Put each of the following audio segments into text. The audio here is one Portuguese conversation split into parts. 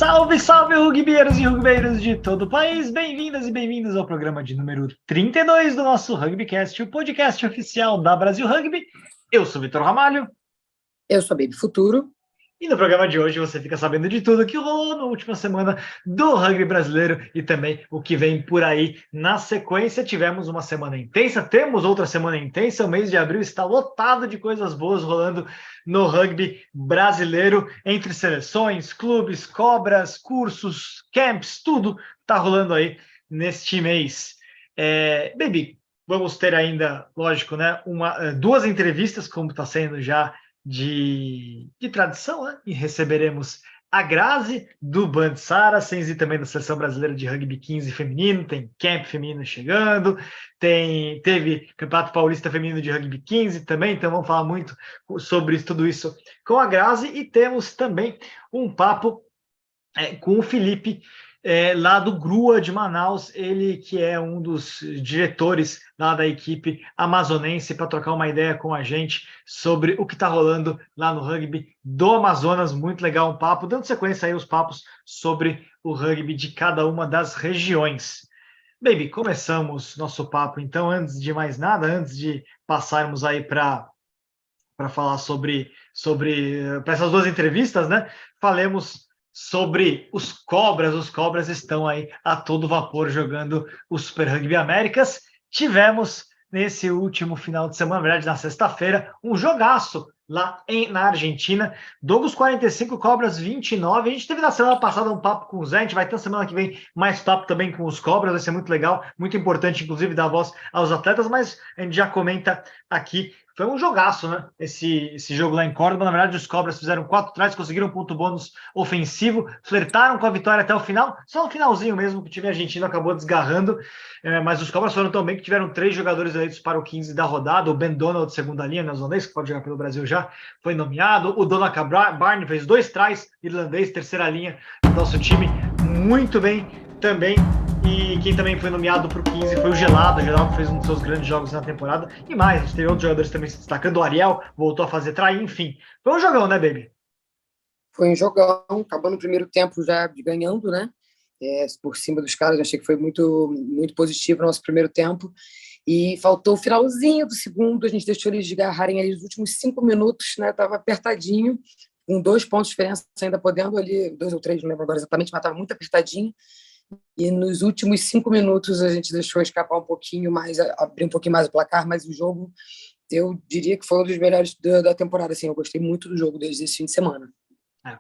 Salve, salve, rugbyeiros e rugbeiros de todo o país! Bem-vindas e bem-vindos ao programa de número 32 do nosso Rugbycast, o podcast oficial da Brasil Rugby. Eu sou Vitor Ramalho. Eu sou a Baby Futuro. E no programa de hoje você fica sabendo de tudo que rolou na última semana do rugby brasileiro e também o que vem por aí na sequência. Tivemos uma semana intensa, temos outra semana intensa. O mês de abril está lotado de coisas boas rolando no rugby brasileiro, entre seleções, clubes, cobras, cursos, camps, tudo está rolando aí neste mês. Baby, vamos ter ainda, lógico, né, duas entrevistas, como está sendo já de tradição, né? E receberemos a Grazi do Band Saracens e também da Seleção Brasileira de Rugby 15 feminino. Tem camp feminino chegando, teve Campeonato Paulista Feminino de Rugby 15 também, então vamos falar muito sobre tudo isso com a Grazi. E temos também um papo com o Felipe, lá do Grua de Manaus, ele que é um dos diretores lá da equipe amazonense, para trocar uma ideia com a gente sobre o que está rolando lá no rugby do Amazonas. Muito legal um papo, dando sequência aí aos papos sobre o rugby de cada uma das regiões. Baby, começamos nosso papo, então, antes de mais nada, antes de passarmos aí para falar sobre para essas duas entrevistas, né? Falemos sobre os Cobras. Os Cobras estão aí a todo vapor jogando o Super Rugby Américas. Tivemos nesse último final de semana, na verdade na sexta-feira, um jogaço lá na Argentina. Douglas 45, Cobras 29. A gente teve na semana passada um papo com o Zé, a gente vai ter na semana que vem mais papo também com os Cobras, vai ser muito legal, muito importante, inclusive, dar voz aos atletas, mas a gente já comenta aqui. Foi um jogaço, né? Esse jogo lá em Córdoba. Na verdade, os Cobras fizeram 4 trás, conseguiram um ponto bônus ofensivo, flertaram com a vitória até o final. Só no finalzinho mesmo que o time argentino acabou desgarrando. Mas os Cobras foram tão bem que tiveram 3 jogadores eleitos para o 15 da rodada. O Ben Donald, segunda linha, neozelandês, que pode jogar pelo Brasil já, foi nomeado. O Donald Barney fez 2 trás, irlandês, terceira linha do nosso time. Muito bem também. E quem também foi nomeado para o 15 foi o Gelado. O Gelado fez um dos seus grandes jogos na temporada. E mais, a gente teve outros jogadores também se destacando. O Ariel voltou a fazer try, enfim. Foi um jogão, né, Baby? Foi um jogão, acabando o primeiro tempo já ganhando, né? Por cima dos caras, achei que foi muito, muito positivo o nosso primeiro tempo. E faltou o finalzinho do segundo, a gente deixou eles desgarrarem ali os últimos 5 minutos, né? Tava apertadinho, com 2 pontos de diferença, ainda podendo ali, 2 ou 3, não lembro agora exatamente, mas estava muito apertadinho. E nos últimos 5 minutos a gente deixou escapar um pouquinho mais, abrir um pouquinho mais o placar, mas o jogo, eu diria que foi um dos melhores da temporada. Assim, eu gostei muito do jogo desde esse fim de semana.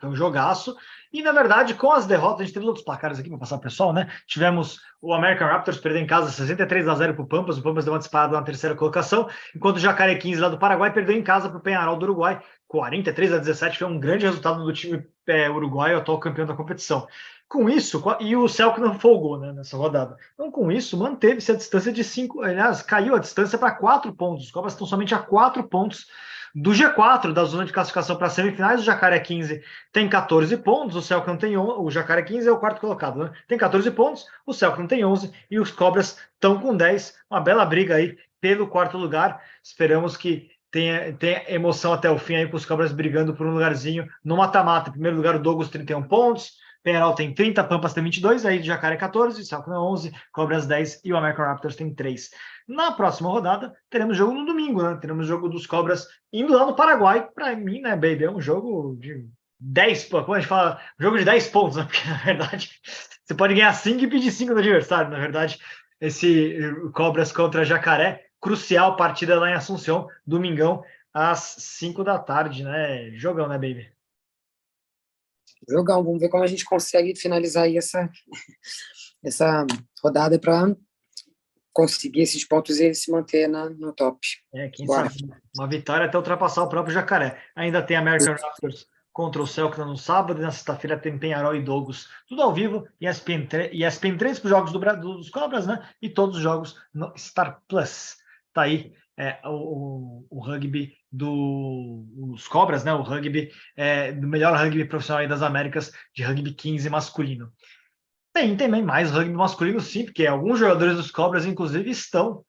Foi um jogaço. E, na verdade, com as derrotas, a gente teve outros placares aqui para passar o pessoal, né? Tivemos o American Raptors perder em casa 63-0 para o Pampas. O Pampas deu uma disparada na terceira colocação, enquanto o Jacaré 15 lá do Paraguai perdeu em casa para o Peñarol do Uruguai 43-17. Foi um grande resultado do time uruguaio, atual campeão da competição. Com isso, e o Celtic não folgou, né, nessa rodada. Então, com isso, manteve-se a distância de 5, aliás, caiu a distância para 4 pontos. Os Cobras estão somente a 4 pontos do G4, da zona de classificação para semifinais. O Jacaré 15 tem 14 pontos, o Celtic não tem 11, o Jacaré 15 é o quarto colocado, né? Tem 14 pontos, o Celtic não tem 11 e os Cobras estão com 10. Uma bela briga aí pelo quarto lugar. Esperamos que tenha emoção até o fim aí, com os Cobras brigando por um lugarzinho no mata-mata. Em primeiro lugar, o Douglas, 31 pontos. Peñarol tem 30, Pampas tem 22, aí Jacaré 14, Celtic 11, Cobras 10 e o American Raptors tem 3. Na próxima rodada, teremos jogo no domingo, né? Teremos jogo dos Cobras indo lá no Paraguai. Para mim, né, Baby, é um jogo de 10, como a gente fala, jogo de 10 pontos, né? Porque, na verdade, você pode ganhar 5 e pedir 5 no adversário. Na verdade, esse Cobras contra Jacaré, crucial partida lá em Assunção, domingão, às 5 da tarde, né? Jogão, né, Baby? Jogão, vamos ver como a gente consegue finalizar aí essa rodada para conseguir esses pontos e se manter no top. Quem sabe uma vitória até ultrapassar o próprio Jacaré. Ainda tem American Raptors contra o Celtic no sábado, e na sexta-feira tem Peñarol e Douglas. Tudo ao vivo, ESPN 3 para os jogos dos Cobras, né? E todos os jogos no Star Plus. Tá aí o rugby dos Cobras, né? O rugby do melhor rugby profissional aí das Américas, de rugby 15 masculino. Tem também mais rugby masculino, sim, porque alguns jogadores dos Cobras, inclusive, estão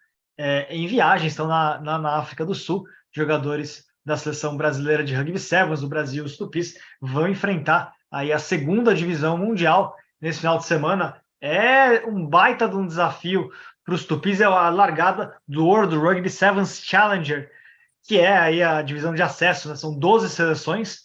em viagem, estão na África do Sul. Jogadores da seleção brasileira de rugby sevens do Brasil, os Tupis, vão enfrentar aí a segunda divisão mundial nesse final de semana. É um baita de um desafio para os Tupis, é a largada do World Rugby Sevens Challenger, que é aí a divisão de acesso, né? São 12 seleções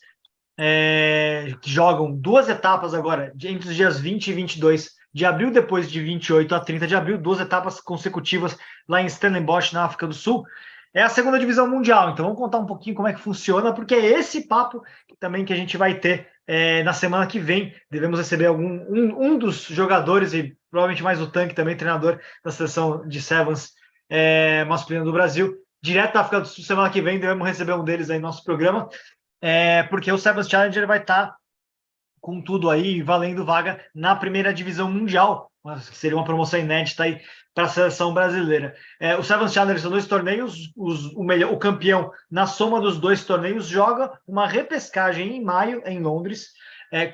que jogam 2 etapas agora, entre os dias 20 e 22 de abril, depois de 28 a 30 de abril, 2 etapas consecutivas lá em Stellenbosch, na África do Sul. É a segunda divisão mundial, então vamos contar um pouquinho como é que funciona, porque é esse papo também que a gente vai ter na semana que vem. Devemos receber um dos jogadores, e provavelmente mais o Tanque também, treinador da seleção de Sevens masculina do Brasil, direto da África do Sul. Semana que vem devemos receber um deles aí no nosso programa, porque o Sevens Challenger vai estar com tudo aí, valendo vaga na primeira divisão mundial, que seria uma promoção inédita aí para a seleção brasileira. O Sevens Challenger são 2 torneios, o campeão, na soma dos 2 torneios, joga uma repescagem em maio, em Londres,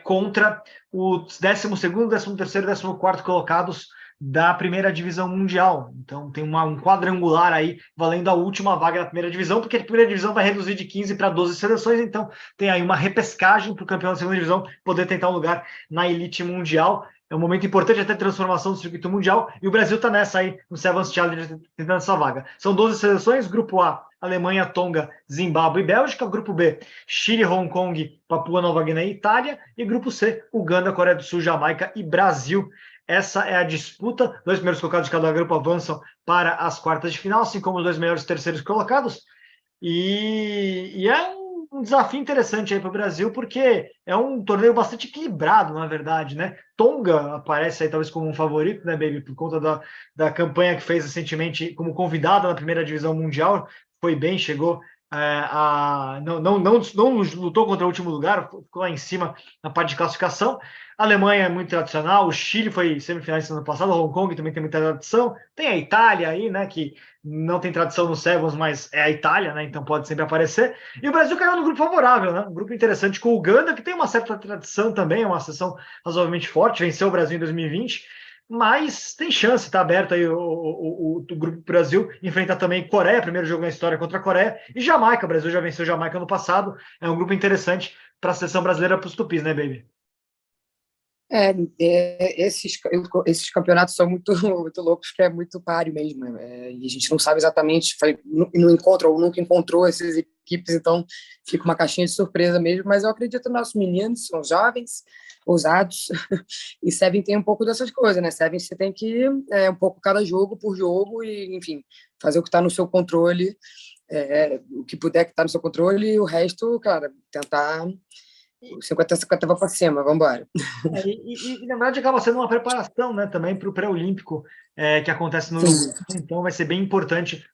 contra os 12º, 13º e 14º colocados da primeira divisão mundial. Então tem um quadrangular aí valendo a última vaga da primeira divisão, porque a primeira divisão vai reduzir de 15 para 12 seleções, então tem aí uma repescagem para o campeão da segunda divisão poder tentar um lugar na elite mundial. É um momento importante até transformação do circuito mundial, e o Brasil está nessa aí, no Sevens Challenger, tentando essa vaga. São 12 seleções, grupo A, Alemanha, Tonga, Zimbábue e Bélgica, grupo B, Chile, Hong Kong, Papua Nova Guiné e Itália, e grupo C, Uganda, Coreia do Sul, Jamaica e Brasil. Essa é a disputa. 2 primeiros colocados de cada grupo avançam para as quartas de final, assim como os 2 melhores terceiros colocados. E é um desafio interessante aí para o Brasil, porque é um torneio bastante equilibrado, na verdade, né? Tonga aparece aí talvez como um favorito, né, Baby, por conta da campanha que fez recentemente como convidada na primeira divisão mundial. Foi bem, chegou não lutou contra o último lugar, ficou lá em cima na parte de classificação. A Alemanha é muito tradicional, o Chile foi semifinalista no ano passado, Hong Kong também tem muita tradição, tem a Itália aí, né, que não tem tradição no Sevens, mas é a Itália, né, então pode sempre aparecer. E o Brasil caiu no grupo favorável, né, um grupo interessante com o Uganda, que tem uma certa tradição também, é uma seleção razoavelmente forte, venceu o Brasil em 2020, mas tem chance, está aberto aí o grupo Brasil, enfrentar também Coreia, primeiro jogo na história contra a Coreia, e Jamaica, o Brasil já venceu Jamaica no passado, é um grupo interessante para a seleção brasileira, para os Tupis, né, Baby? Esses campeonatos são muito, muito loucos, que é muito páreo mesmo. E a gente não sabe exatamente, não encontra ou nunca encontrou essas equipes, então fica uma caixinha de surpresa mesmo. Mas eu acredito nos nossos meninos, são jovens, ousados, e Seven tem um pouco dessas coisas, né? Seven você tem que um pouco cada jogo por jogo, e enfim, fazer o que está no seu controle, o que puder que está no seu controle, e o resto, cara, tentar 50-50 vai para cima, vamos embora. Na verdade acaba sendo uma preparação, né, também para o pré-olímpico que acontece no Uruguai. Então vai ser bem importante.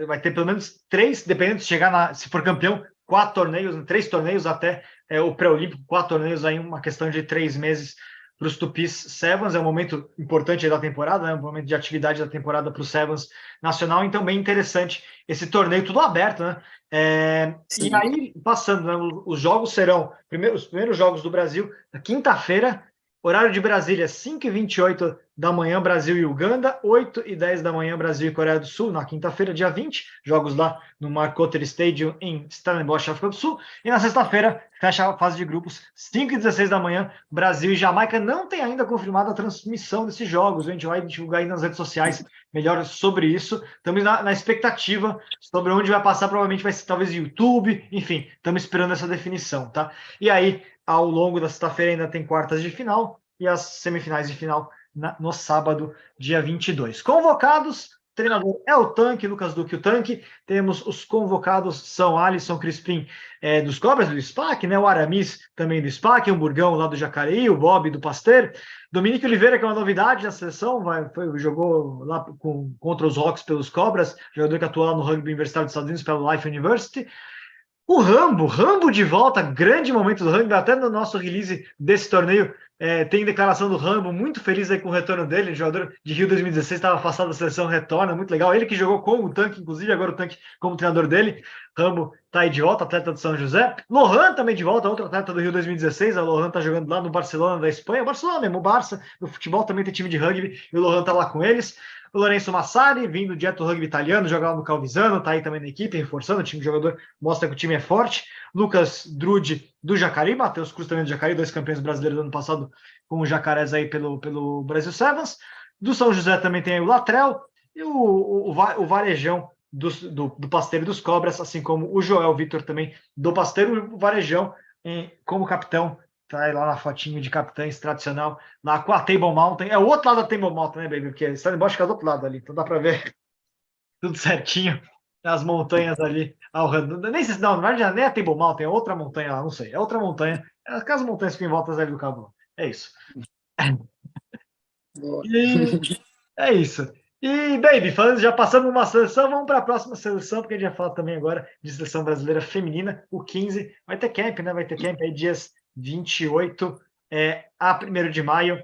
Vai ter pelo menos 3, dependendo se chegar se for campeão, 4 torneios, 3 torneios até o pré-olímpico, 4 torneios aí, uma questão de 3 meses para os Tupis Sevens. É um momento importante da temporada, né, um momento de atividade da temporada para o Sevens nacional, então bem interessante esse torneio, tudo aberto, né? E aí, passando, né, os jogos serão os primeiros jogos do Brasil na quinta-feira, horário de Brasília, 5h28 da manhã, Brasil e Uganda, 8h10 da manhã, Brasil e Coreia do Sul, na quinta-feira, dia 20, jogos lá no Mark Otter Stadium em Stellenbosch, África do Sul, e na sexta-feira, fecha a fase de grupos, 5h16 da manhã, Brasil e Jamaica. Não tem ainda confirmada a transmissão desses jogos, a gente vai divulgar aí nas redes sociais melhor sobre isso. Estamos na expectativa sobre onde vai passar, provavelmente vai ser talvez YouTube, enfim, estamos esperando essa definição, tá? E aí, ao longo da sexta-feira ainda tem quartas de final e as semifinais de final no sábado, dia 22. Convocados, treinador é o Tanque, Lucas Duque, o Tanque. Temos os convocados, são Alisson Crispim, dos Cobras, do SPAC, né? O Aramis, também do SPAC, o Burgão, lá do Jacareí, o Bob, do Pasteur. Dominique Oliveira, que é uma novidade na seleção, jogou lá contra os Hawks pelos Cobras, jogador que atua lá no rugby universitário dos Estados Unidos pela Life University. O Rambo de volta, grande momento do rugby, até no nosso release desse torneio tem declaração do Rambo, muito feliz aí com o retorno dele, jogador de Rio 2016, estava afastado da seleção, retorna, muito legal, ele que jogou com o Tanque, inclusive agora o Tanque como treinador dele. Rambo tá aí de volta, atleta do São José. Lohan também de volta, outro atleta do Rio 2016. A Lohan tá jogando lá no Barcelona da Espanha. Barcelona mesmo, o Barça. No futebol também tem time de rugby e o Lohan tá lá com eles. O Lourenço Massari, vindo direto do rugby italiano, joga lá no Calvisano, tá aí também na equipe, reforçando. O time de jogador mostra que o time é forte. Lucas Drude do Jacareí, Matheus Cruz também do Jacareí, 2 campeões brasileiros do ano passado com os Jacarés aí pelo Brasil Sevens. Do São José também tem aí o Latrell e o Varejão do Pasteiro dos Cobras, assim como o Joel Vitor também do Pasteiro, e o Varejão como capitão, tá aí lá na fotinho de capitães tradicional, lá com a Table Mountain. É o outro lado da Table Mountain, né, baby? Porque está embaixo, que é do outro lado ali, então dá para ver tudo certinho. As montanhas ali ao redor. Nem sei se não, na verdade, nem a Table Mountain, é outra montanha lá, não sei. É outra montanha. É aquelas montanhas que ficam em volta ali do Cabo. É isso. E é isso. E, baby, falando, já passamos uma seleção, vamos para a próxima seleção, porque a gente já fala também agora de seleção brasileira feminina, o 15. Vai ter camp, né? Vai ter camp aí dias 28 a 1º de maio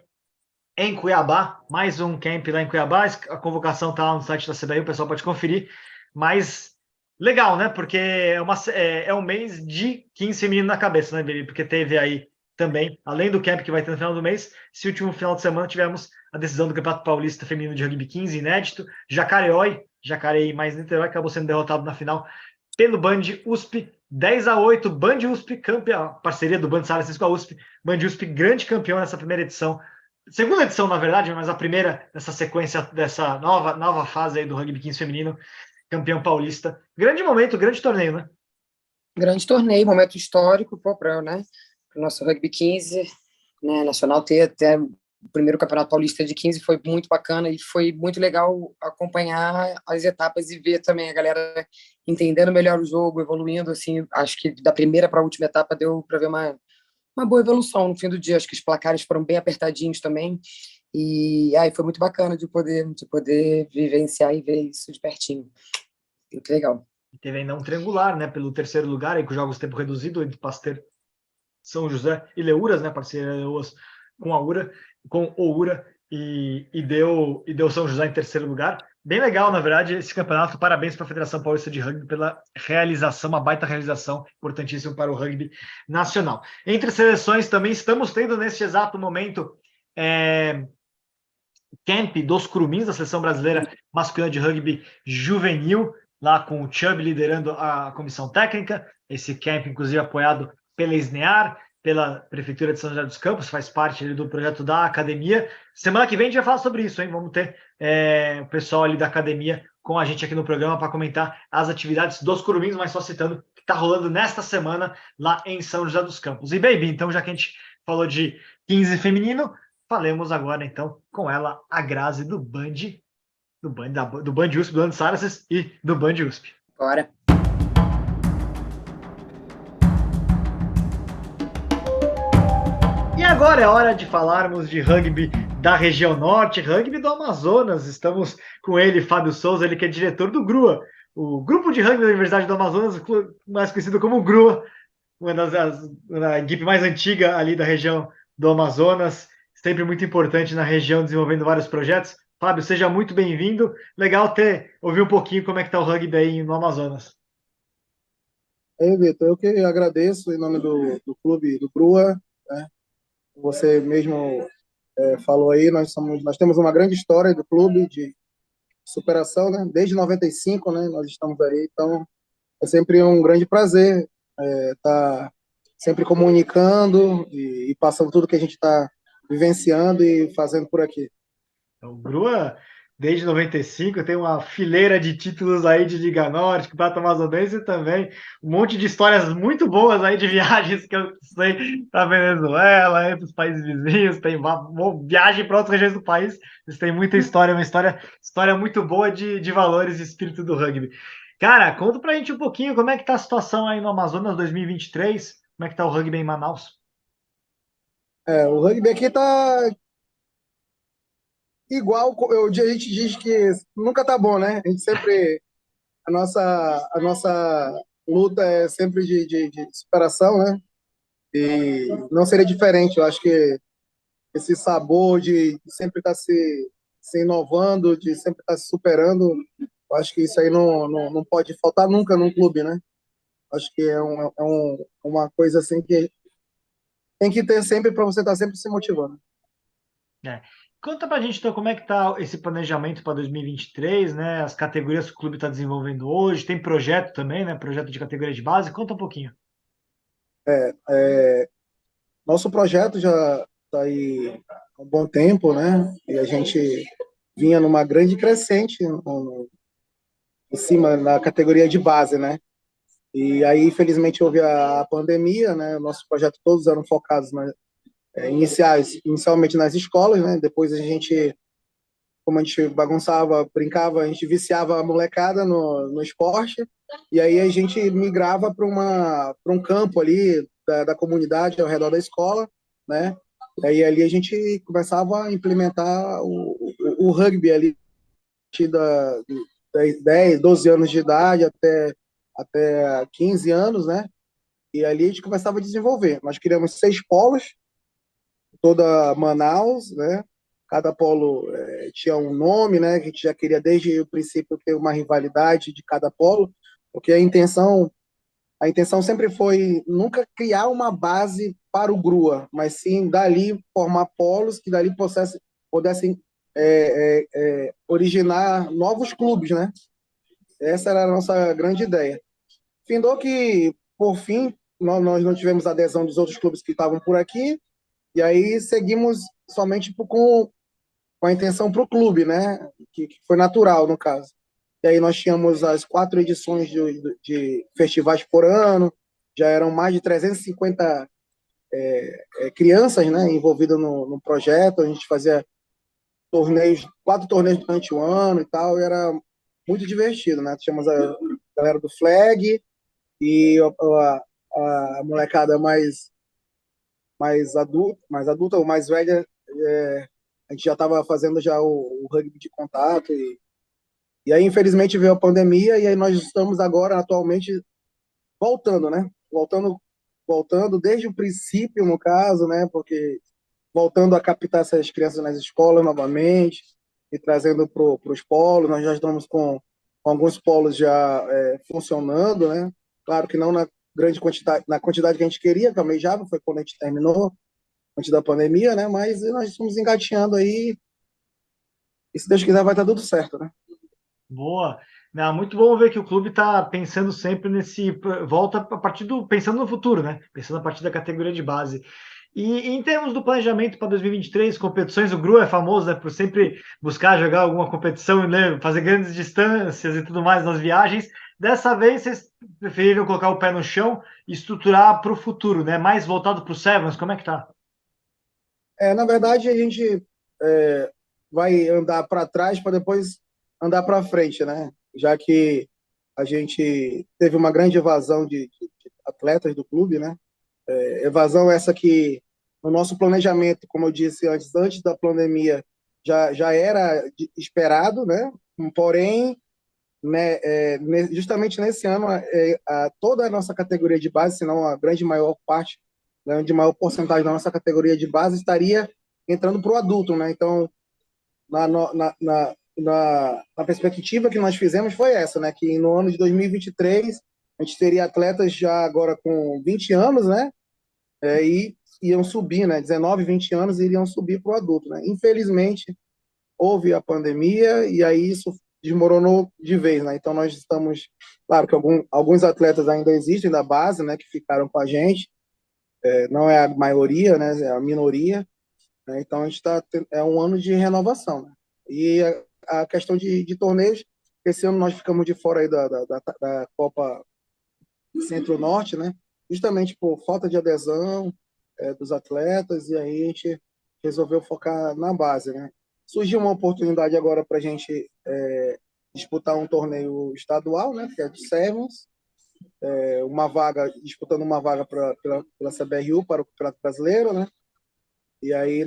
em Cuiabá. Mais um camp lá em Cuiabá. A convocação está lá no site da CBI, o pessoal pode conferir. Mas legal, né? Porque é um mês de 15 feminino na cabeça, né, baby? Porque teve aí também, além do camp que vai ter no final do mês, esse último final de semana tivemos a decisão do Campeonato Paulista Feminino de Rugby 15, inédito. Jacareí mais Niterói, acabou sendo derrotado na final pelo Band USP, 10-8, Band USP campeão, parceria do Band Sara com a USP, Band USP grande campeão nessa primeira edição, segunda edição na verdade, mas a primeira dessa sequência, dessa nova fase aí do Rugby 15 feminino, campeão paulista. Grande momento, grande torneio, né? Grande torneio, momento histórico para né, o nosso Rugby 15, né, nacional ter até o primeiro Campeonato Paulista de 15 foi muito bacana e foi muito legal acompanhar as etapas e ver também a galera entendendo melhor o jogo, evoluindo, assim, acho que da primeira para a última etapa deu para ver uma boa evolução no fim do dia, acho que os placares foram bem apertadinhos também e aí foi muito bacana de poder vivenciar e ver isso de pertinho, muito legal. E teve ainda um triangular, né, pelo terceiro lugar, aí com jogos tempo reduzido entre Pasteiro, São José e Leuras, né, parceria com a URA, com o URA, e deu São José em terceiro lugar. Bem legal, na verdade, esse campeonato. Parabéns para a Federação Paulista de Rugby pela realização, uma baita realização, importantíssimo para o rugby nacional. Entre seleções também estamos tendo neste exato momento camp dos Curumins, da seleção brasileira masculina de rugby juvenil, lá com o Chubb liderando a comissão técnica. Esse camp, inclusive, apoiado pela SNEAR, pela Prefeitura de São José dos Campos, faz parte ali do projeto da academia. Semana que vem a gente vai falar sobre isso, hein? Vamos ter o pessoal ali da academia com a gente aqui no programa para comentar as atividades dos Curumins, mas só citando que está rolando nesta semana lá em São José dos Campos. E, baby, então, já que a gente falou de 15 feminino, falemos agora, então, com ela, a Grazi do Band USP, do Band Saracens e do Band USP. Bora. E agora é hora de falarmos de rugby da região norte, rugby do Amazonas. Estamos com ele, Fábio Souza, ele que é diretor do GRUA, o Grupo de Rugby da Universidade do Amazonas, mais conhecido como GRUA, a equipe mais antiga ali da região do Amazonas, sempre muito importante na região, desenvolvendo vários projetos. Fábio, seja muito bem-vindo. Legal ouvir um pouquinho como é que está o rugby aí no Amazonas. Ei, Vitor, eu que agradeço em nome do clube do GRUA, né? Você mesmo falou aí, nós temos uma grande história do clube de superação, né? Desde 95, né? Nós estamos aí, então é sempre um grande prazer estar sempre comunicando e passando tudo que a gente está vivenciando e fazendo por aqui. O GRUA, desde 95, tem uma fileira de títulos aí de Liga Norte, Campeonato Amazonense e também um monte de histórias muito boas aí de viagens que eu sei para Venezuela, entre os países vizinhos, tem viagem para outras regiões do país, eles têm muita história, uma história muito boa de valores e espírito do rugby. Cara, conta pra gente um pouquinho como é que tá a situação aí no Amazonas 2023, como é que tá o rugby em Manaus? O rugby aqui está igual, a gente diz que nunca tá bom, né? A gente sempre, a nossa luta é sempre de superação, né? E não seria diferente. Eu acho que esse sabor de sempre estar se inovando, de sempre estar se superando, eu acho que isso aí não pode faltar nunca num clube, né? Acho que uma coisa assim que tem que ter sempre para você estar sempre se motivando. É. Conta pra gente, então, como é que tá esse planejamento para 2023, né? As categorias que o clube está desenvolvendo hoje, tem projeto também, né? Projeto de categoria de base, conta um pouquinho. Nosso projeto já está aí há um bom tempo, né? E a gente vinha numa grande crescente em cima na categoria de base, né? E aí, infelizmente, houve a pandemia, né? Nosso projeto todos eram focados inicialmente nas escolas, né? Depois a gente, como a gente bagunçava, brincava, a gente viciava a molecada no esporte, e aí a gente migrava para um campo ali da comunidade ao redor da escola, né? E aí ali a gente começava a implementar o rugby ali, a partir da 10, 12 anos de idade até 15 anos, né? E ali a gente começava a desenvolver. Nós criamos 6 polos, toda Manaus, né? Cada polo tinha um nome, né? Que a gente já queria desde o princípio ter uma rivalidade de cada polo, porque a intenção sempre foi nunca criar uma base para o GRUA, mas sim dali formar polos que dali pudessem originar novos clubes, né? Essa era a nossa grande ideia. Findou que, por fim, nós não tivemos adesão dos outros clubes que estavam por aqui, e aí seguimos somente com a intenção para o clube, né? Que foi natural, no caso. E aí nós tínhamos as 4 edições de festivais por ano, já eram mais de 350 crianças, né, envolvidas no projeto. A gente fazia 4 torneios durante o ano e tal, e era muito divertido, né? Tínhamos a galera do Flag e a molecada mais adulta ou mais velha, a gente já estava fazendo já o rugby de contato e aí infelizmente veio a pandemia e aí nós estamos agora atualmente voltando, né? Voltando desde o princípio, no caso, né? Porque voltando a captar essas crianças nas escolas novamente e trazendo para os polos. Nós já estamos com alguns polos já funcionando, né? Claro que não na quantidade que a gente queria, que almejava, foi quando a gente terminou, antes da pandemia, né? Mas nós estamos engateando aí e se Deus quiser vai estar tudo certo, né? Boa. Não, muito bom ver que o clube está pensando sempre nesse. Volta a partir do. Pensando no futuro, né? Pensando a partir da categoria de base. E em termos do planejamento para 2023, competições, o GRU é famoso, né, por sempre buscar jogar alguma competição, né, fazer grandes distâncias e tudo mais nas viagens. Dessa vez, vocês preferiram colocar o pé no chão e estruturar para o futuro, né? Mais voltado para o Sevens, como é que tá? Na verdade, a gente vai andar para trás para depois andar para frente, né? Já que a gente teve uma grande evasão de atletas do clube, né? Evasão essa que, no nosso planejamento, como eu disse antes da pandemia, já era esperado, né? Porém, né, justamente nesse ano, toda a nossa categoria de base, se não a grande maior parte, né, de maior porcentagem da nossa categoria de base estaria entrando para o adulto, né? Então, na perspectiva que nós fizemos foi essa, né? Que no ano de 2023 a gente teria atletas já agora com 20 anos, né? E iam subir, né? 19, 20 anos iriam subir para o adulto, né? Infelizmente, houve a pandemia e aí isso desmoronou de vez, né? Então nós estamos, claro que alguns atletas ainda existem da base, né? Que ficaram com a gente, não é a maioria, né? É a minoria, né? Então a gente é um ano de renovação, né? E a questão de torneios, esse ano nós ficamos de fora aí da Copa Centro-Norte, né? Justamente por falta de adesão dos atletas, e aí a gente resolveu focar na base, né? Surgiu uma oportunidade agora para a gente disputar um torneio estadual, né? Que é de Sevens, disputando uma vaga pela CBRU para o Campeonato Brasileiro, né? E aí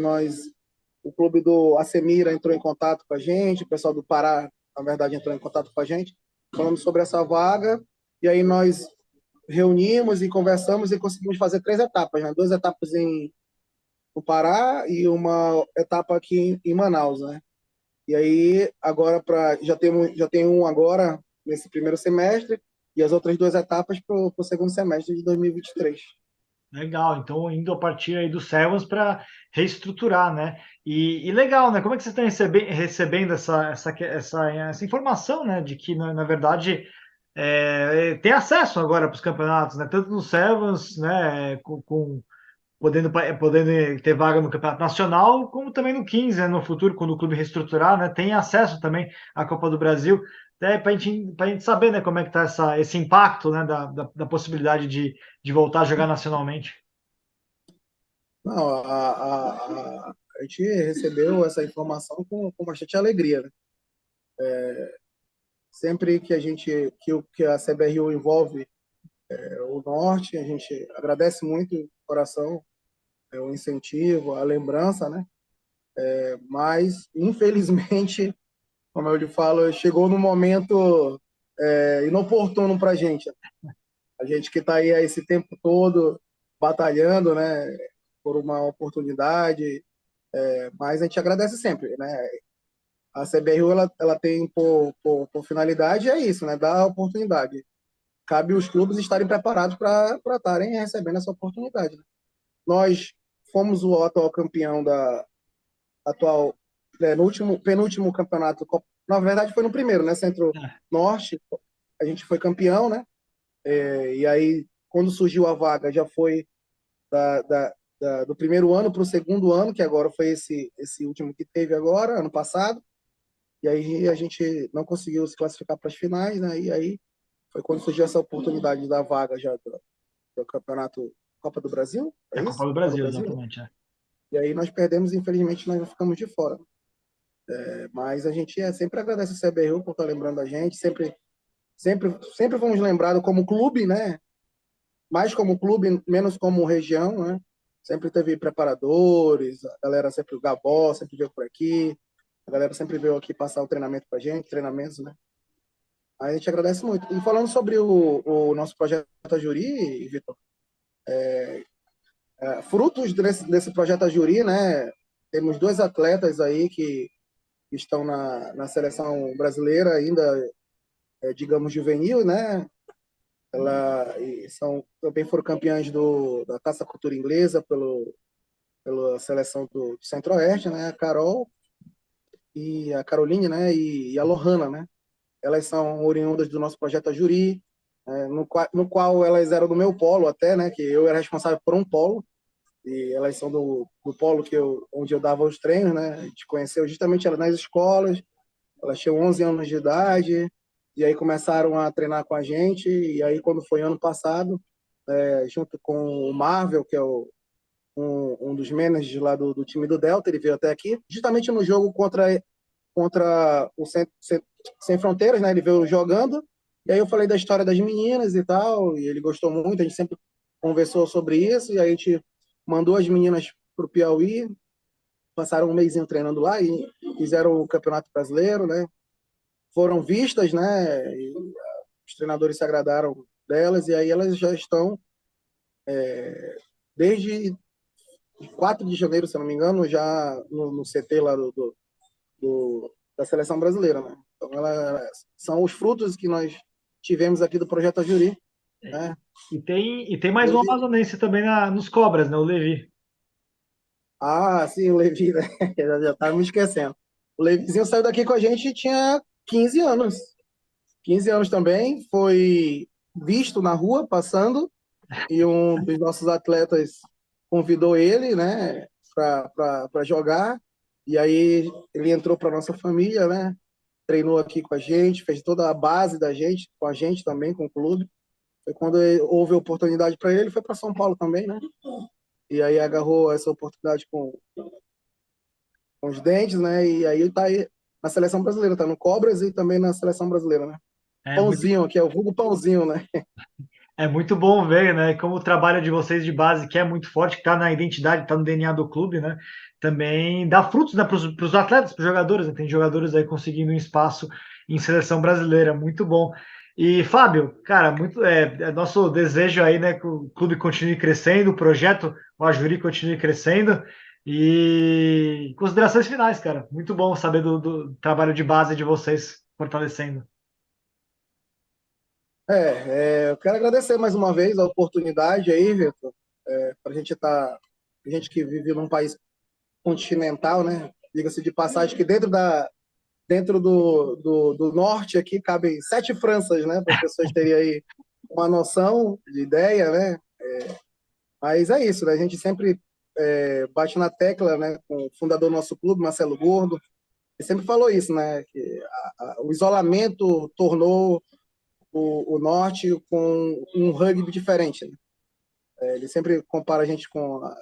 o clube do Acemira entrou em contato com a gente, o pessoal do Pará, na verdade, entrou em contato com a gente, falando sobre essa vaga, e aí nós reunimos e conversamos e conseguimos fazer 3 etapas, né? 2 etapas no Pará e uma etapa aqui em Manaus, né? E aí agora já tem um agora nesse primeiro semestre e as outras 2 etapas para o segundo semestre de 2023. Legal, então indo a partir aí do Sevens para reestruturar, né? E legal, né? Como é que vocês estão recebendo essa informação, né? De que, na verdade, tem acesso agora para os campeonatos, né? Tanto no Sevens, né? Podendo ter vaga no Campeonato Nacional, como também no 15, né? No futuro, quando o clube reestruturar, né? Tem acesso também à Copa do Brasil. Até para a gente saber, né, como é que está esse impacto, né, da possibilidade de voltar a jogar nacionalmente. Não, a gente recebeu essa informação com bastante alegria, né? Sempre que que a CBRU envolve o Norte, a gente agradece muito o coração, o incentivo, a lembrança, né? Mas, infelizmente, como eu lhe falo, chegou num momento inoportuno para a gente. A gente que está aí esse tempo todo batalhando, né, por uma oportunidade, mas a gente agradece sempre, né? A CBRU ela tem por finalidade isso, né, dar a oportunidade. Cabe os clubes estarem preparados para estarem recebendo essa oportunidade, né? Nós fomos o atual campeão atual no penúltimo campeonato. Na verdade foi no primeiro, né, Centro-Norte. A gente foi campeão, né? E aí quando surgiu a vaga já foi do primeiro ano para o segundo ano, que agora foi esse último que teve agora, ano passado. E aí a gente não conseguiu se classificar para as finais, né? E aí foi quando surgiu essa oportunidade da vaga já do campeonato Copa do Brasil, É a isso? Copa do Copa do Brasil, Brasil? exatamente. E aí nós perdemos, infelizmente, nós ficamos de fora. Mas a gente sempre agradece o CBRU por estar lembrando a gente, sempre fomos lembrados como clube, né? Mais como clube, menos como região, né? Sempre teve preparadores, a galera sempre, o Gabó sempre veio por aqui, a galera sempre veio aqui passar o treinamento pra gente, treinamentos, né? Aí a gente agradece muito. E falando sobre o nosso projeto Ajuri, Vitor, frutos desse projeto Ajuri, né? Temos 2 atletas aí que estão na seleção brasileira ainda, digamos, juvenil, né? Também foram campeãs da Taça Cultura Inglesa pela seleção do Centro-Oeste, né? A Carol e a Caroline, né? E a Lohana, né? Elas são oriundas do nosso projeto Ajuri, no qual elas eram do meu polo até, né? Que eu era responsável por um polo, e elas são do polo onde eu dava os treinos, né? A gente conheceu justamente elas nas escolas, elas tinham 11 anos de idade, e aí começaram a treinar com a gente, e aí quando foi ano passado, junto com o Marvel, que é um dos managers lá do time do Delta, ele veio até aqui, justamente no jogo contra o Sem Fronteiras, né? Ele veio jogando, e aí eu falei da história das meninas e tal, e ele gostou muito, a gente sempre conversou sobre isso, e aí a gente mandou as meninas para o Piauí, passaram um mêsinho treinando lá e fizeram o Campeonato Brasileiro, né? Foram vistas, né? E os treinadores se agradaram delas, e aí elas já estão desde 4 de janeiro, se não me engano, já no CT lá da seleção brasileira, né? Então, são os frutos que nós tivemos aqui do Projeto Ajuri, né? E tem mais um amazonense também nos Cobras, né? O Levi. Ah, sim, o Levi, né? Já estava me esquecendo. O Levizinho saiu daqui com a gente e tinha 15 anos. 15 anos também, foi visto na rua, passando, e um dos nossos atletas convidou ele, né, para jogar, e aí ele entrou para nossa família, né, treinou aqui com a gente, fez toda a base da gente, com a gente também, com o clube. Foi quando houve oportunidade para ele, foi para São Paulo também, né, e aí agarrou essa oportunidade com os dentes, né, e aí tá aí na seleção brasileira, tá no Cobras e também na seleção brasileira, né. É muito, Pãozinho, que é o vulgo Pãozinho, né. é muito bom ver, né? Como o trabalho de vocês de base, que é muito forte, que está na identidade, está no DNA do clube, né? Também dá frutos, né, para os atletas, para os jogadores, né? Tem jogadores aí conseguindo um espaço em seleção brasileira, muito bom. E Fábio, cara, é nosso desejo aí, né, que o clube continue crescendo, o projeto, o Ajuri continue crescendo. E considerações finais, cara. Muito bom saber do trabalho de base de vocês fortalecendo. Eu quero agradecer mais uma vez a oportunidade aí, Vitor, para a gente que vive num país continental, né? Diga-se de passagem que dentro do norte aqui cabem 7 Franças, né? Para as pessoas terem aí uma noção de ideia, né? Mas é isso, né? A gente sempre bate na tecla, né? Com o fundador do nosso clube, Marcelo Gordo, ele sempre falou isso, né? Que o isolamento tornou o norte com um rugby diferente, né? Ele sempre compara a gente com a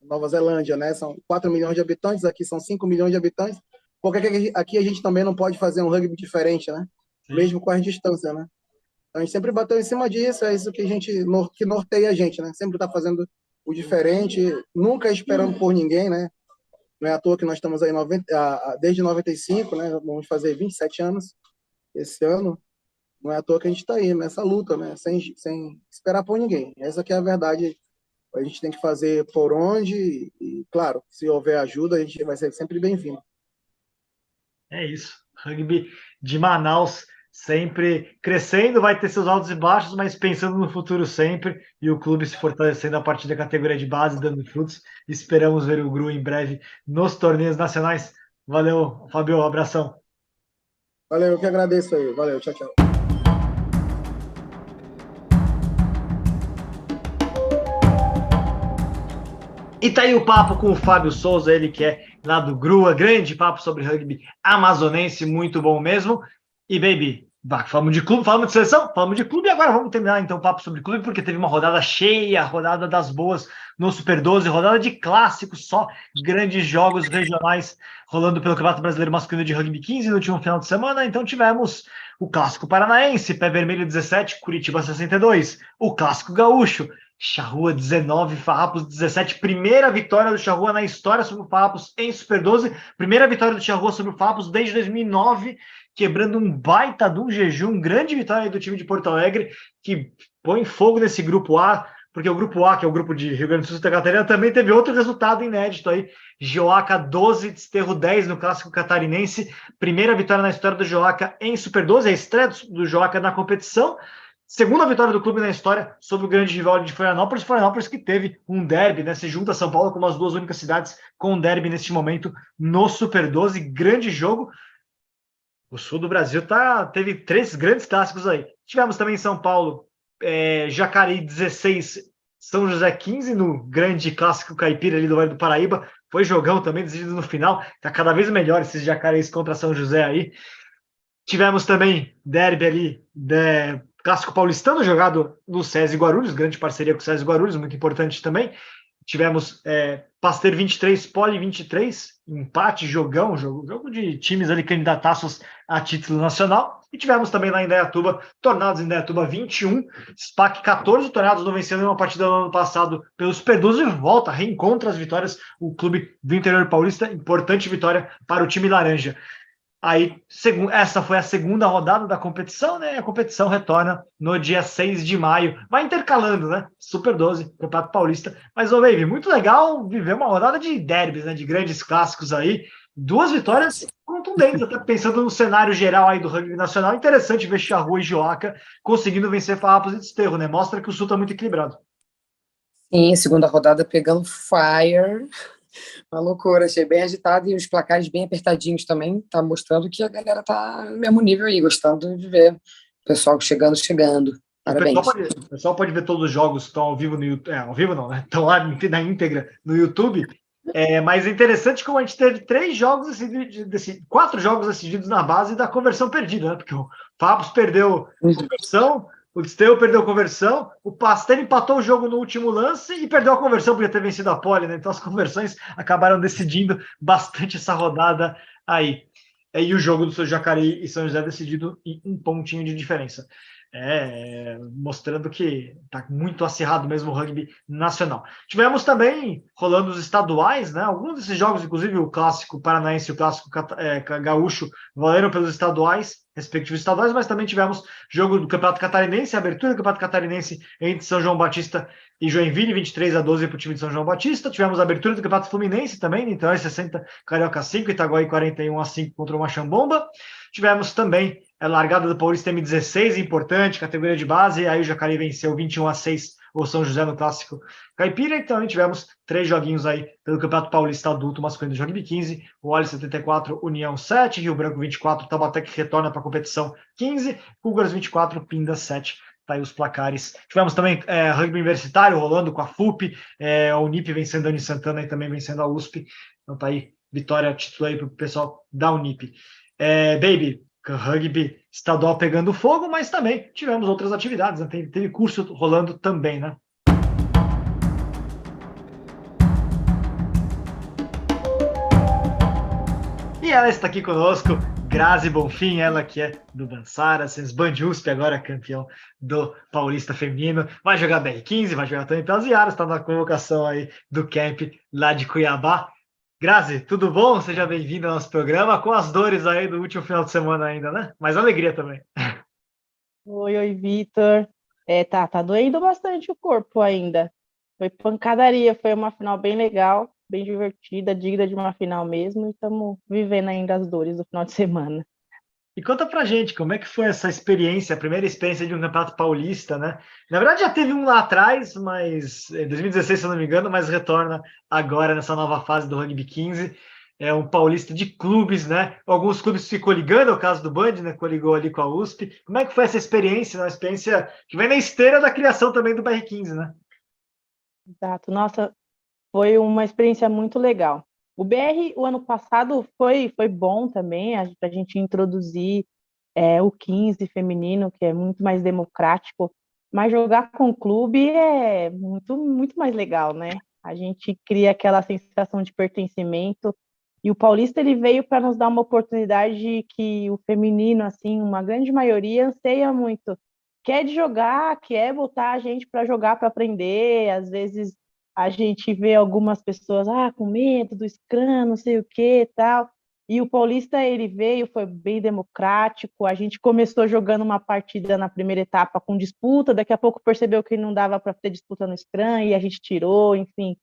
Nova Zelândia, né? São 4 milhões de habitantes, aqui são 5 milhões de habitantes. Porque aqui a gente também não pode fazer um rugby diferente, né? Sim. Mesmo com as distâncias, né? Então, a gente sempre bateu em cima disso, é isso que que norteia a gente, né? Sempre está fazendo o diferente, nunca esperando por ninguém, né? Não é à toa que nós estamos aí desde 95, né? Vamos fazer 27 anos esse ano. Não é à toa que a gente está aí nessa luta, né? Sem esperar por ninguém. Essa que é a verdade. A gente tem que fazer por onde e, claro, se houver ajuda, a gente vai ser sempre bem-vindo. É isso. Rugby de Manaus sempre crescendo, vai ter seus altos e baixos, mas pensando no futuro sempre, e o clube se fortalecendo a partir da categoria de base, dando frutos. Esperamos ver o GRU em breve nos torneios nacionais. Valeu, Fabio, um abração. Valeu, eu que agradeço aí. Valeu, tchau, tchau. E tá aí o papo com o Fábio Souza, ele que é lá do Grua, grande papo sobre rugby amazonense, muito bom mesmo. E, baby, falamos de clube, falamos de seleção, falamos de clube, e agora vamos terminar então o papo sobre clube, porque teve uma rodada cheia, rodada das boas no Super 12, rodada de clássicos, só grandes jogos regionais rolando pelo Campeonato Brasileiro Masculino de Rugby 15 no último final de semana. Então tivemos o Clássico Paranaense, Pé Vermelho 17, Curitiba 62, o Clássico Gaúcho, Charrua 19, Farrapos 17, primeira vitória do Charrua na história sobre o Farrapos em Super 12, primeira vitória do Charrua sobre o Farrapos desde 2009, quebrando um baita de um jejum, grande vitória do time de Porto Alegre, que põe fogo nesse grupo A, porque o grupo A, que é o grupo de Rio Grande do Sul e Santa Catarina, também teve outro resultado inédito aí, Joaca 12, Desterro 10 no Clássico Catarinense, primeira vitória na história do Joaca em Super 12, a estreia do Joaca na competição, segunda vitória do clube na história sobre o grande rival de Florianópolis que teve um derby, né? Se junta São Paulo como as duas únicas cidades com um derby neste momento no Super 12, grande jogo. O sul do Brasil teve 3 grandes clássicos aí. Tivemos também em São Paulo, Jacareí 16, São José 15, no grande clássico caipira ali do Vale do Paraíba. Foi jogão também, decidido no final. Tá cada vez melhor esses Jacareís contra São José aí. Tivemos também derby ali, clássico paulistano jogado no SESI Guarulhos, grande parceria com o SESI Guarulhos, muito importante também. Tivemos Pasteur 23, Poli 23, empate, jogo de times ali candidataços a título nacional. E tivemos também lá em Indaiatuba, Tornados em Indaiatuba 21, SPAC 14, Tornados não vencendo uma partida no ano passado pelo Super 12 e volta, reencontra as vitórias, o clube do interior paulista, importante vitória para o time laranja. Aí, essa foi a segunda rodada da competição, né? A competição retorna no dia 6 de maio. Vai intercalando, né? Super 12, Campeonato Paulista. Mas, ô, Baby, muito legal viver uma rodada de derbys, né? De grandes clássicos aí. 2 vitórias contundentes, até pensando no cenário geral aí do rugby nacional. Interessante ver Charrua e Joaca conseguindo vencer Farrapos e Desterro, né? Mostra que o Sul tá muito equilibrado. Sim, segunda rodada pegando fire. Uma loucura, achei bem agitado e os placares bem apertadinhos também, tá mostrando que a galera tá no mesmo nível aí, gostando de ver o pessoal chegando. Parabéns. O pessoal pode ver todos os jogos que estão ao vivo no YouTube. Ao vivo não, né? Estão lá na íntegra no YouTube. Mas é interessante como a gente teve 4 jogos decididos na base da conversão perdida, né? Porque o Fabos perdeu a conversão, o Desterro perdeu a conversão, o Pasteur empatou o jogo no último lance e perdeu a conversão, podia ter vencido a Poli, né? Então as conversões acabaram decidindo bastante essa rodada aí. E o jogo do seu Jacareí e São José decidido em um pontinho de diferença. Mostrando que está muito acirrado mesmo o rugby nacional. Tivemos também rolando os estaduais, né? Alguns desses jogos, inclusive o clássico paranaense e o clássico gaúcho, valeram pelos estaduais, respectivos estaduais, mas também tivemos jogo do Campeonato Catarinense, a abertura do Campeonato Catarinense entre São João Batista e Joinville, 23-12 para o time de São João Batista. Tivemos a abertura do Campeonato Fluminense também, Niterói 60, Carioca 5, Itaguaí 41-5 contra o Machambomba. Tivemos também A largada do Paulista M16, importante, categoria de base, aí o Jacareí venceu 21-6 o São José no Clássico Caipira, então também tivemos 3 joguinhos aí pelo Campeonato Paulista Adulto Masculino de Rugby 15, o Olho 74, União 7, Rio Branco 24, Taubaté que retorna para a competição 15, Cougars 24, Pinda 7. Tá aí os placares. Tivemos também rugby universitário rolando com a FUP, a Unip vencendo a Uni Santana e também vencendo a USP. Então tá aí, vitória, título aí para o pessoal da Unip. Baby, rugby estadual pegando fogo, mas também tivemos outras atividades, né? Teve curso rolando também, né? E ela está aqui conosco, Grazi Bonfim, ela que é do Bansara, Band USP, agora campeão do Paulista Feminino, vai jogar BR15, vai jogar também pelas Iaras, está na convocação aí do camp lá de Cuiabá. Grazi, tudo bom? Seja bem-vindo ao nosso programa, com as dores aí do último final de semana ainda, né? Mas alegria também. Oi, Vitor. Tá doendo bastante o corpo ainda. Foi pancadaria, foi uma final bem legal, bem divertida, digna de uma final mesmo, e estamos vivendo ainda as dores do final de semana. E conta pra gente, como é que foi essa experiência, a primeira experiência de um campeonato paulista, né? Na verdade já teve um lá atrás, mas em 2016, se eu não me engano, mas retorna agora nessa nova fase do Rugby 15. É um paulista de clubes, né? Alguns clubes ficou ligando, é o caso do Band, né? Coligou ali com a USP. Como é que foi essa experiência? Uma experiência que vem na esteira da criação também do BR15, né? Exato. Nossa, foi uma experiência muito legal. O BR, o ano passado, foi bom também, a gente introduzir o 15 feminino, que é muito mais democrático, mas jogar com o clube é muito, muito mais legal, né? A gente cria aquela sensação de pertencimento, e o Paulista ele veio para nos dar uma oportunidade que o feminino, assim, uma grande maioria anseia muito, quer de jogar, quer botar a gente para jogar, para aprender. Às vezes a gente vê algumas pessoas com medo do Scrum, não sei o que tal. E o Paulista, ele veio, foi bem democrático. A gente começou jogando uma partida na primeira etapa com disputa, daqui a pouco percebeu que não dava para ter disputa no Scrum e a gente tirou, enfim.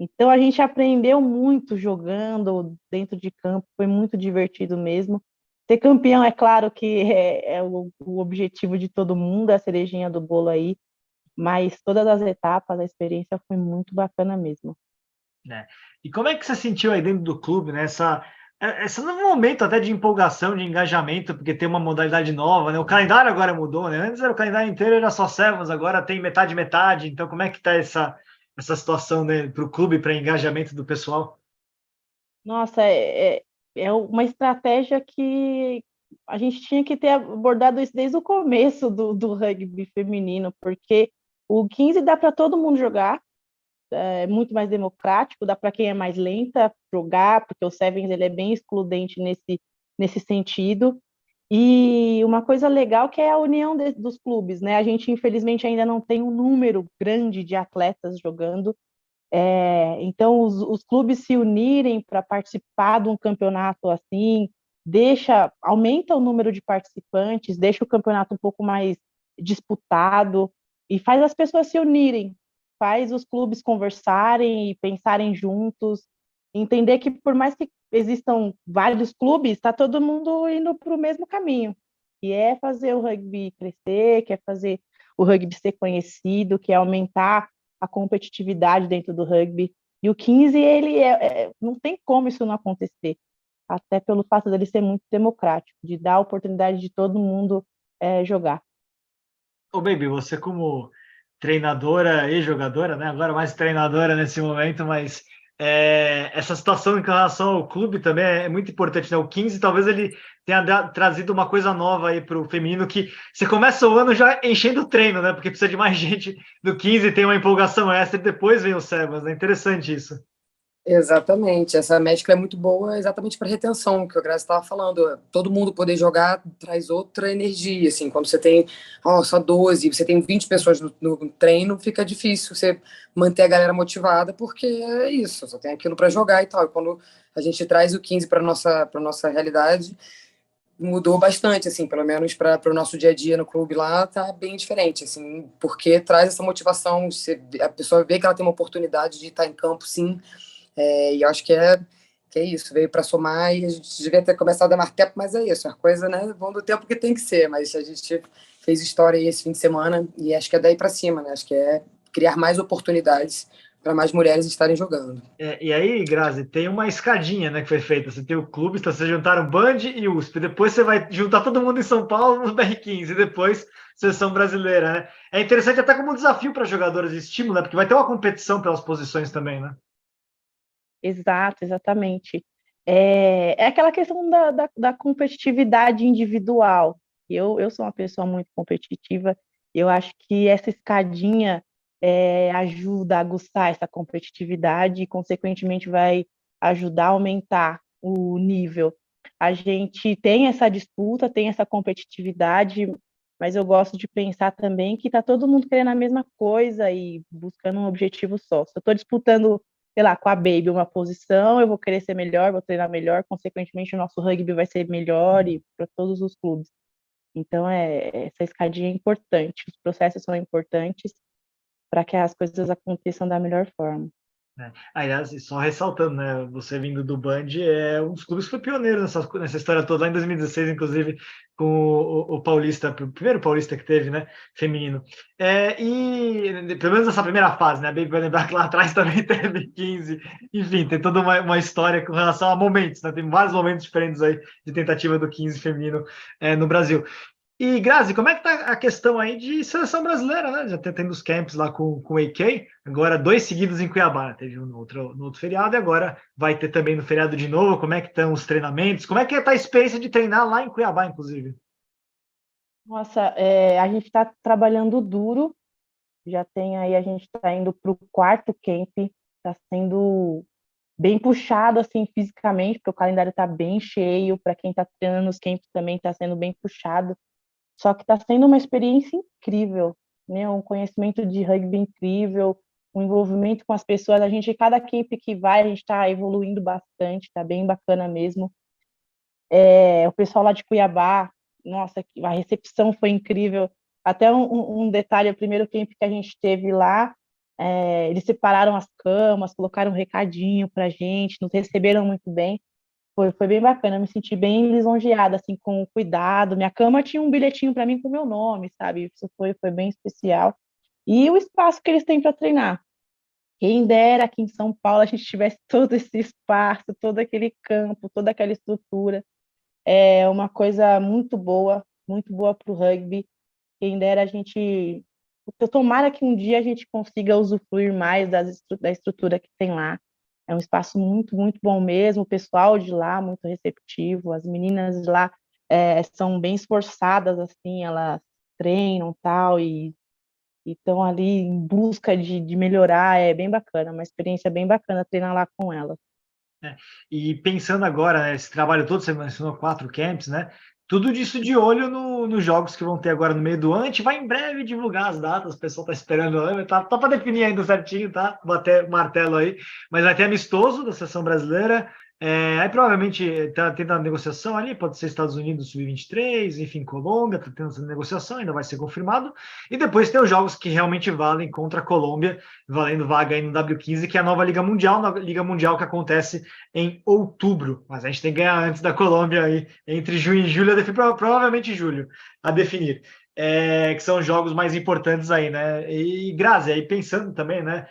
Então a gente aprendeu muito jogando dentro de campo, foi muito divertido mesmo. Ser campeão, é claro que é o objetivo de todo mundo, é a cerejinha do bolo aí, mas todas as etapas, a experiência foi muito bacana mesmo. E como é que você sentiu aí dentro do clube, né? Esse novo momento até de empolgação, de engajamento, porque tem uma modalidade nova, né? O calendário agora mudou, né? Antes era o calendário inteiro, era só Sevens, agora tem metade. Então, como é que tá essa situação, né, para o clube, para engajamento do pessoal? Nossa, é uma estratégia que a gente tinha que ter abordado isso desde o começo do rugby feminino, porque o 15 dá para todo mundo jogar, é muito mais democrático, dá para quem é mais lenta jogar, porque o Sevens ele é bem excludente nesse sentido. E uma coisa legal que é a união dos clubes, né? A gente, infelizmente, ainda não tem um número grande de atletas jogando, então os clubes se unirem para participar de um campeonato assim, aumenta o número de participantes, deixa o campeonato um pouco mais disputado e faz as pessoas se unirem, faz os clubes conversarem e pensarem juntos, entender que por mais que existam vários clubes, está todo mundo indo para o mesmo caminho, que é fazer o rugby crescer, que é fazer o rugby ser conhecido, que é aumentar a competitividade dentro do rugby. E o 15, ele não tem como isso não acontecer, até pelo fato dele ser muito democrático, de dar a oportunidade de todo mundo jogar. Ô, Baby, você como treinadora e jogadora, né? Agora mais treinadora nesse momento, mas essa situação em relação ao clube também é muito importante, né? O 15 talvez ele tenha trazido uma coisa nova aí para o feminino, que você começa o ano já enchendo o treino, né? Porque precisa de mais gente do 15, tem uma empolgação extra e depois vem o Sebas, né? Interessante isso. Exatamente, essa mescla é muito boa exatamente para retenção, que o Grazi estava falando. Todo mundo poder jogar traz outra energia, assim, quando você tem só 12, você tem 20 pessoas no treino, fica difícil você manter a galera motivada, porque é isso, só tem aquilo para jogar e tal. E quando a gente traz o 15 para nossa realidade, mudou bastante, assim, pelo menos para o nosso dia a dia no clube lá, tá bem diferente, assim, porque traz essa motivação, a pessoa vê que ela tem uma oportunidade de estar em campo, sim. E eu acho que é que é isso, veio para somar e a gente devia ter começado a dar tempo, mas é isso, a coisa, né, vão do tempo que tem que ser, mas a gente fez história aí esse fim de semana e acho que é daí para cima, né, acho que é criar mais oportunidades para mais mulheres estarem jogando. E aí, Grazi, tem uma escadinha, né, que foi feita. Você tem o clube, então vocês juntaram Band e USP. Depois você vai juntar todo mundo em São Paulo no BR15 e depois seleção brasileira, né? É interessante até como um desafio para jogadoras de estímulo, né? Porque vai ter uma competição pelas posições também, né? Exato, exatamente. É aquela questão da competitividade individual. Eu sou uma pessoa muito competitiva, eu acho que essa escadinha ajuda a aguçar essa competitividade e, consequentemente, vai ajudar a aumentar o nível. A gente tem essa disputa, tem essa competitividade, mas eu gosto de pensar também que está todo mundo querendo a mesma coisa e buscando um objetivo só. Se eu estou disputando, sei lá, com a Baby uma posição, eu vou querer ser melhor, vou treinar melhor, consequentemente o nosso rugby vai ser melhor e para todos os clubes. Então, essa escadinha é importante, os processos são importantes para que as coisas aconteçam da melhor forma. Aliás, e só ressaltando, né? Você vindo do Band é um dos clubes que foi pioneiro nessa história toda, lá em 2016, inclusive, com o Paulista, o primeiro Paulista que teve, né? Feminino. E pelo menos nessa primeira fase, né? A Baby vai lembrar que lá atrás também teve 15. Enfim, tem toda uma história com relação a momentos, né? Tem vários momentos diferentes aí de tentativa do 15 feminino no Brasil. E, Grazi, como é que tá a questão aí de seleção brasileira, né? Já tendo os camps lá com o AK, agora 2 seguidos em Cuiabá, né? Teve um no outro feriado e agora vai ter também no feriado de novo. Como é que estão os treinamentos? Como é que tá a experiência de treinar lá em Cuiabá, inclusive? Nossa, a gente está trabalhando duro, já tem aí, a gente está indo para o 4º camp, está sendo bem puxado assim fisicamente, porque o calendário está bem cheio, para quem está treinando nos camps também está sendo bem puxado. Só que está sendo uma experiência incrível, né? Um conhecimento de rugby incrível, um envolvimento com as pessoas. A gente, cada camp que vai, a gente está evoluindo bastante, está bem bacana mesmo. O pessoal lá de Cuiabá, nossa, a recepção foi incrível. Até um detalhe, o primeiro camp que a gente teve lá, eles separaram as camas, colocaram um recadinho para a gente, nos receberam muito bem. Foi bem bacana, eu me senti bem lisonjeada, assim, com o cuidado. Minha cama tinha um bilhetinho para mim com o meu nome, sabe? Isso foi bem especial. E o espaço que eles têm para treinar. Quem dera aqui em São Paulo a gente tivesse todo esse espaço, todo aquele campo, toda aquela estrutura. É uma coisa muito boa para o rugby. Quem dera a gente. Tomara que um dia a gente consiga usufruir mais da estrutura que tem lá. É um espaço muito, muito bom mesmo. O pessoal de lá, muito receptivo. As meninas de lá são bem esforçadas, assim, elas treinam tal, e estão ali em busca de melhorar. É bem bacana, uma experiência bem bacana treinar lá com elas. E pensando agora, né, esse trabalho todo, você mencionou 4 camps, né? Tudo disso de olho nos jogos que vão ter agora no meio do ano. A gente vai em breve divulgar as datas, o pessoal está esperando, tá para definir ainda certinho, tá? Bater martelo aí, mas vai ter amistoso da seleção brasileira. Aí provavelmente está tendo a negociação ali, pode ser Estados Unidos sub-23, enfim, Colômbia, está tendo essa negociação, ainda vai ser confirmado. E depois tem os jogos que realmente valem contra a Colômbia, valendo vaga aí no W15, que é a nova Liga Mundial que acontece em outubro. Mas a gente tem que ganhar antes da Colômbia aí, entre junho e julho, provavelmente julho, a definir. Que são os jogos mais importantes aí, né? E Grazi, aí pensando também, né?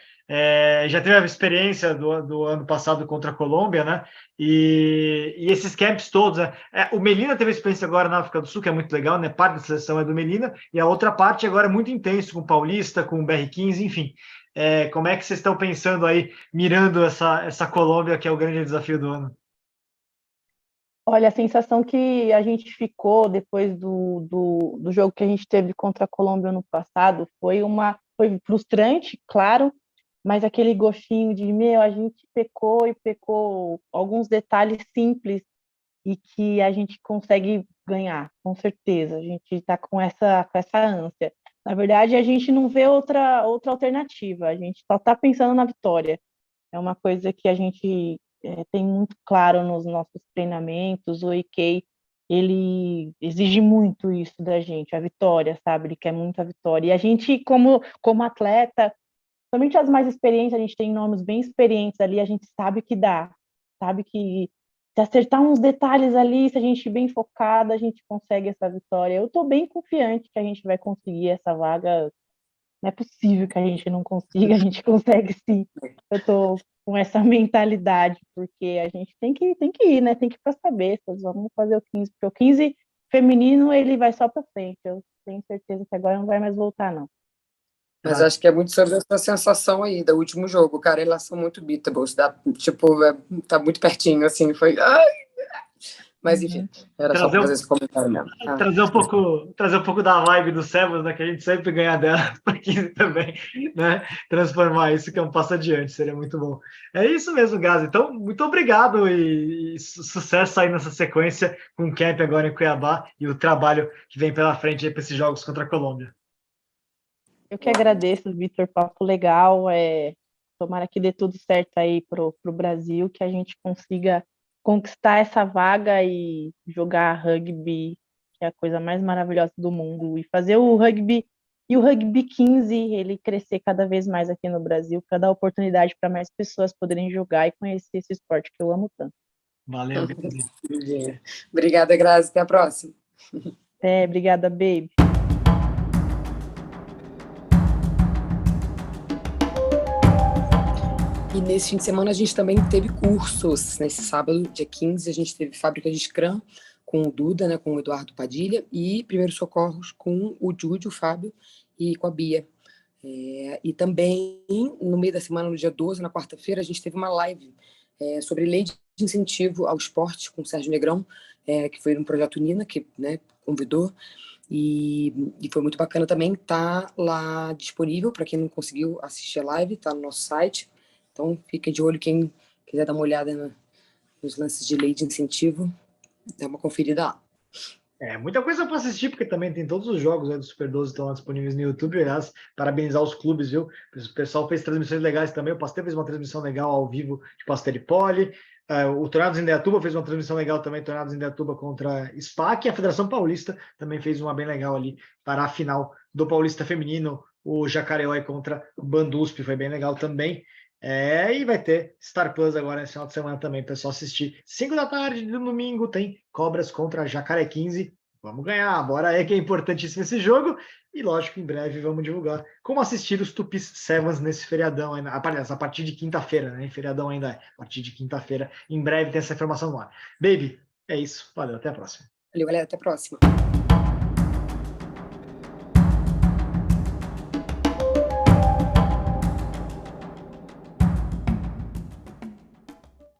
Já teve a experiência do ano passado contra a Colômbia, né? E esses camps todos, né? O Melina teve experiência agora na África do Sul, que é muito legal, né? Parte da seleção é do Melina, e a outra parte agora é muito intenso, com o Paulista, com o BR15, enfim. Como é que vocês estão pensando aí, mirando essa Colômbia, que é o grande desafio do ano? Olha, a sensação que a gente ficou depois do jogo que a gente teve contra a Colômbia no passado foi frustrante, claro, mas aquele gostinho de, a gente pecou alguns detalhes simples e que a gente consegue ganhar, com certeza. A gente está com essa ânsia. Na verdade, a gente não vê outra alternativa, a gente só está pensando na vitória. É uma coisa que a gente tem muito claro nos nossos treinamentos. O IK, ele exige muito isso da gente, a vitória, sabe? Ele quer muito a vitória. E a gente, como atleta, somente as mais experientes, a gente tem nomes bem experientes ali, a gente sabe que dá. sabe que se acertar uns detalhes ali, se a gente ir bem focada, a gente consegue essa vitória. Eu estou bem confiante que a gente vai conseguir essa vaga. Não é possível que a gente não consiga, a gente consegue sim. Eu estou com essa mentalidade, porque a gente tem que ir, né? Tem que ir para as cabeças. Vamos fazer o 15, porque o 15 feminino ele vai só para frente. Eu tenho certeza que agora não vai mais voltar, não. Mas acho que é muito sobre essa sensação aí do último jogo, cara. Elas são muito beatables, tá muito pertinho, assim, foi. Ai! Mas enfim, era só para fazer esse comentário mesmo. Trazer um pouco da vibe do Sebas, né? Que a gente sempre ganha dela por 15 também, né? Transformar isso que é um passo adiante, seria muito bom. É isso mesmo, Gazi. Então, muito obrigado e sucesso aí nessa sequência com o camp agora em Cuiabá e o trabalho que vem pela frente aí para esses jogos contra a Colômbia. Eu que agradeço, Vitor, papo legal. Tomara que dê tudo certo aí pro Brasil, que a gente consiga conquistar essa vaga e jogar rugby, que é a coisa mais maravilhosa do mundo, e fazer o rugby e o rugby 15 ele crescer cada vez mais aqui no Brasil, para dar oportunidade para mais pessoas poderem jogar e conhecer esse esporte que eu amo tanto. Valeu. Obrigada, Grazi. Até a próxima. Obrigada, baby. E nesse fim de semana a gente também teve cursos. Nesse sábado, dia 15, a gente teve fábrica de Scrum com o Duda, né, com o Eduardo Padilha, e primeiros socorros com o Júlio, o Fábio e com a Bia. E também, no meio da semana, no dia 12, na quarta-feira, a gente teve uma live sobre lei de incentivo ao esporte com o Sérgio Negrão, que foi um projeto Nina, que, né, convidou. E foi muito bacana também. Tá lá disponível para quem não conseguiu assistir a live, tá no nosso site. Então, fiquem de olho, quem quiser dar uma olhada nos lances de lei de incentivo, dá uma conferida lá. Muita coisa para assistir, porque também tem todos os jogos do Super 12 estão lá disponíveis no YouTube. Aliás, parabenizar os clubes, viu? O pessoal fez transmissões legais também. O Pasteur fez uma transmissão legal ao vivo de Pasteur e Poli. O Tornados em Indaiatuba fez uma transmissão legal também, Tornados em Indaiatuba contra SPAC. E a Federação Paulista também fez uma bem legal ali para a final do Paulista Feminino. O Jacareói contra o Bandusp foi bem legal também. E vai ter Star Plus agora nesse final de semana também, pessoal assistir. 5 da tarde do domingo tem Cobras contra Jacaré 15. Vamos ganhar, bora aí que é importantíssimo esse jogo. E lógico, em breve vamos divulgar como assistir os Tupis Sevens nesse feriadão ainda. A partir de quinta-feira, né? Feriadão ainda é. A partir de quinta-feira. Em breve tem essa informação no ar. Baby, é isso. Valeu, até a próxima. Valeu, galera, até a próxima.